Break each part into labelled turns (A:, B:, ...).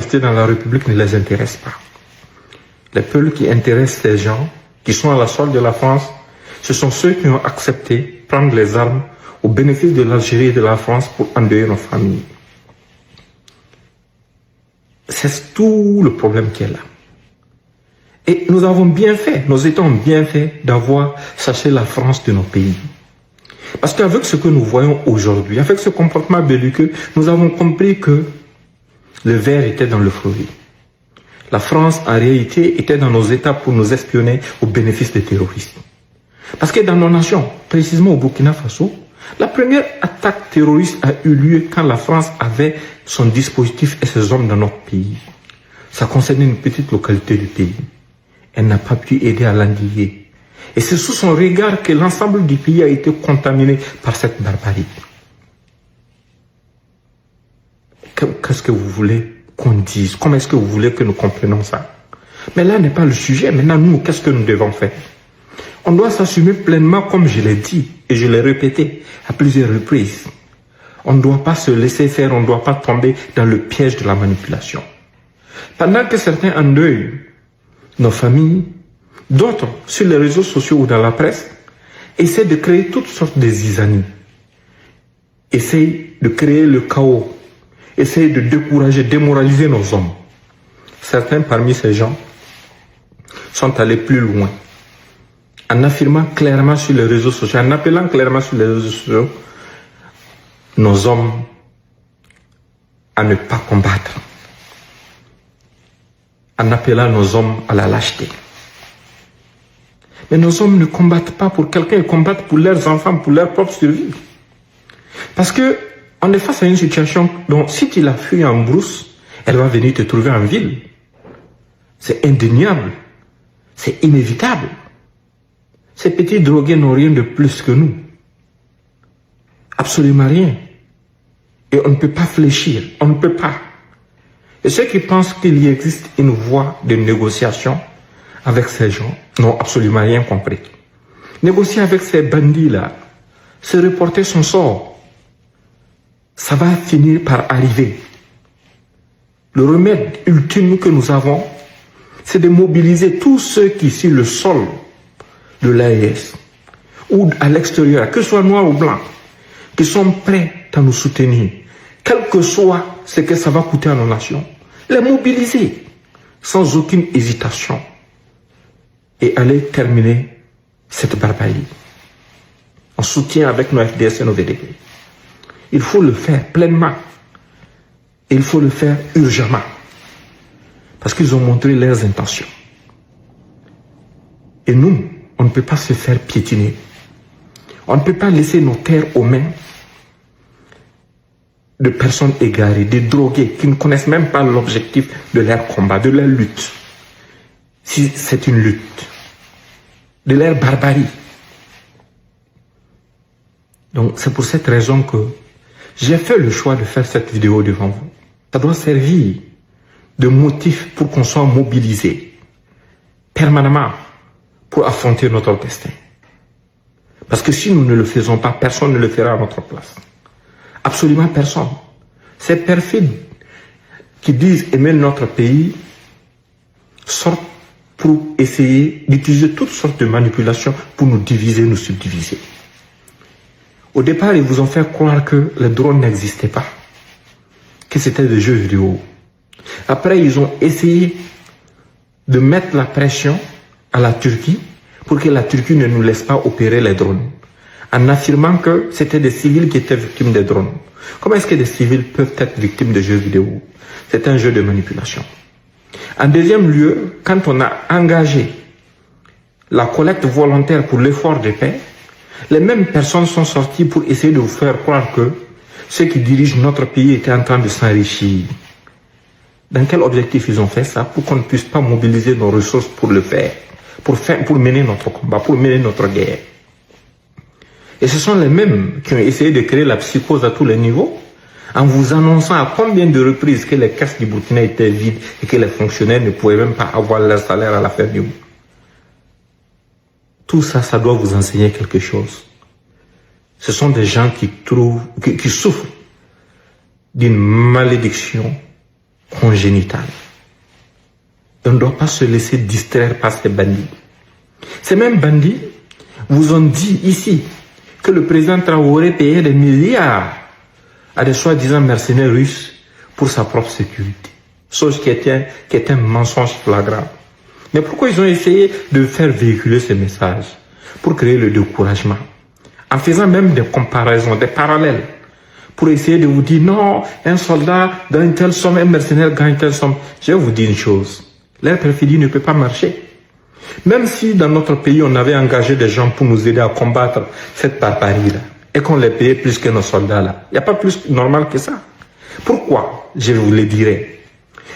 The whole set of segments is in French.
A: rester dans la République ne les intéresse pas. Les peuples qui intéressent ces gens, qui sont à la solde de la France, ce sont ceux qui ont accepté de prendre les armes au bénéfice de l'Algérie et de la France pour endeuiller nos familles. C'est tout le problème qui est là. Et nous avons bien fait, nos États ont bien fait d'avoir chassé la France de nos pays. Parce qu'avec ce que nous voyons aujourd'hui, avec ce comportement belliqueux, nous avons compris que le ver était dans le fruit. La France, en réalité, était dans nos États pour nous espionner au bénéfice des terroristes. Parce que dans nos nations, précisément au Burkina Faso, la première attaque terroriste a eu lieu quand la France avait son dispositif et ses hommes dans notre pays. Ça concernait une petite localité du pays. Elle n'a pas pu aider à l'endiguer. Et c'est sous son regard que l'ensemble du pays a été contaminé par cette barbarie. Qu'est-ce que vous voulez qu'on dise? Comment est-ce que vous voulez que nous comprenions ça? Mais là n'est pas le sujet. Maintenant, nous, qu'est-ce que nous devons faire? On doit s'assumer pleinement, comme je l'ai dit, et je l'ai répété à plusieurs reprises. On ne doit pas se laisser faire, on ne doit pas tomber dans le piège de la manipulation. Pendant que certains endeuillent nos familles, d'autres, sur les réseaux sociaux ou dans la presse, essaient de créer toutes sortes de zizanies, essayent de créer le chaos, essayent de décourager, démoraliser nos hommes. Certains parmi ces gens sont allés plus loin, en affirmant clairement sur les réseaux sociaux, en appelant clairement sur les réseaux sociaux nos hommes à ne pas combattre, en appelant nos hommes à la lâcheté. Mais nos hommes ne combattent pas pour quelqu'un, ils combattent pour leurs enfants, pour leur propre survie. Parce que on est face à une situation dont si tu la fuis en brousse, elle va venir te trouver en ville. C'est indéniable, c'est inévitable. Ces petits drogués n'ont rien de plus que nous. Absolument rien. Et on ne peut pas fléchir, on ne peut pas. Et ceux qui pensent qu'il y existe une voie de négociation avec ces gens n'ont absolument rien compris. Négocier avec ces bandits-là, c'est reporter son sort. Ça va finir par arriver. Le remède ultime que nous avons, c'est de mobiliser tous ceux qui, sur le sol de l'AES ou à l'extérieur, que ce soit noir ou blanc, qui sont prêts à nous soutenir, quel que soit ce que ça va coûter à nos nations, les mobiliser sans aucune hésitation et aller terminer cette barbarie en soutien avec nos FDS et nos VDP. Il faut le faire pleinement et il faut le faire urgemment parce qu'ils ont montré leurs intentions. Et nous, on ne peut pas se faire piétiner. On ne peut pas laisser nos terres aux mains de personnes égarées, de drogués qui ne connaissent même pas l'objectif de leur combat, de leur lutte. Si c'est une lutte, de leur barbarie. Donc c'est pour cette raison que j'ai fait le choix de faire cette vidéo devant vous. Ça doit servir de motif pour qu'on soit mobilisé permanemment pour affronter notre destin. Parce que si nous ne le faisons pas, personne ne le fera à notre place. Absolument personne. Ces perfides qui disent aimer notre pays sortent pour essayer d'utiliser toutes sortes de manipulations pour nous diviser, nous subdiviser. Au départ, ils vous ont fait croire que les drones n'existaient pas, que c'était des jeux vidéo. Après, ils ont essayé de mettre la pression à la Turquie pour que la Turquie ne nous laisse pas opérer les drones, en affirmant que c'était des civils qui étaient victimes des drones. Comment est-ce que des civils peuvent être victimes de jeux vidéo? C'est un jeu de manipulation. En deuxième lieu, quand on a engagé la collecte volontaire pour l'effort de paix, les mêmes personnes sont sorties pour essayer de vous faire croire que ceux qui dirigent notre pays étaient en train de s'enrichir. Dans quel objectif ils ont fait ça? Pour qu'on ne puisse pas mobiliser nos ressources pour le faire, pour mener notre combat, pour mener notre guerre. Et ce sont les mêmes qui ont essayé de créer la psychose à tous les niveaux, en vous annonçant à combien de reprises que les caisses du Burkina étaient vides et que les fonctionnaires ne pouvaient même pas avoir leur salaire à la fin du mois. Tout ça, ça doit vous enseigner quelque chose. Ce sont des gens qui souffrent d'une malédiction congénitale. On ne doit pas se laisser distraire par ces bandits. Ces mêmes bandits vous ont dit ici que le président Traoré payait des milliards à des soi-disant mercenaires russes pour sa propre sécurité. Chose qui est un mensonge flagrant. Mais pourquoi ils ont essayé de faire véhiculer ces messages? Pour créer le découragement. En faisant même des comparaisons, des parallèles. Pour essayer de vous dire, non, un soldat gagne telle somme, un mercenaire gagne telle somme. Je vais vous dire une chose. Leur perfidie ne peut pas marcher. Même si dans notre pays, on avait engagé des gens pour nous aider à combattre cette barbarie-là, et qu'on les payait plus que nos soldats-là, il n'y a pas plus normal que ça. Pourquoi? Je vous le dirai.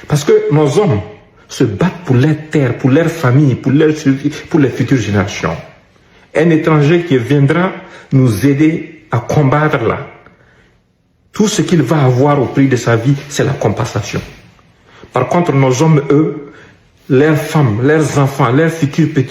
A: Parce que nos hommes se battent pour leur terre, pour leur famille, pour les futures générations. Un étranger qui viendra nous aider à combattre là, tout ce qu'il va avoir au prix de sa vie, c'est la compensation. Par contre, nos hommes, eux, leurs femmes, leurs enfants, leurs futurs petits,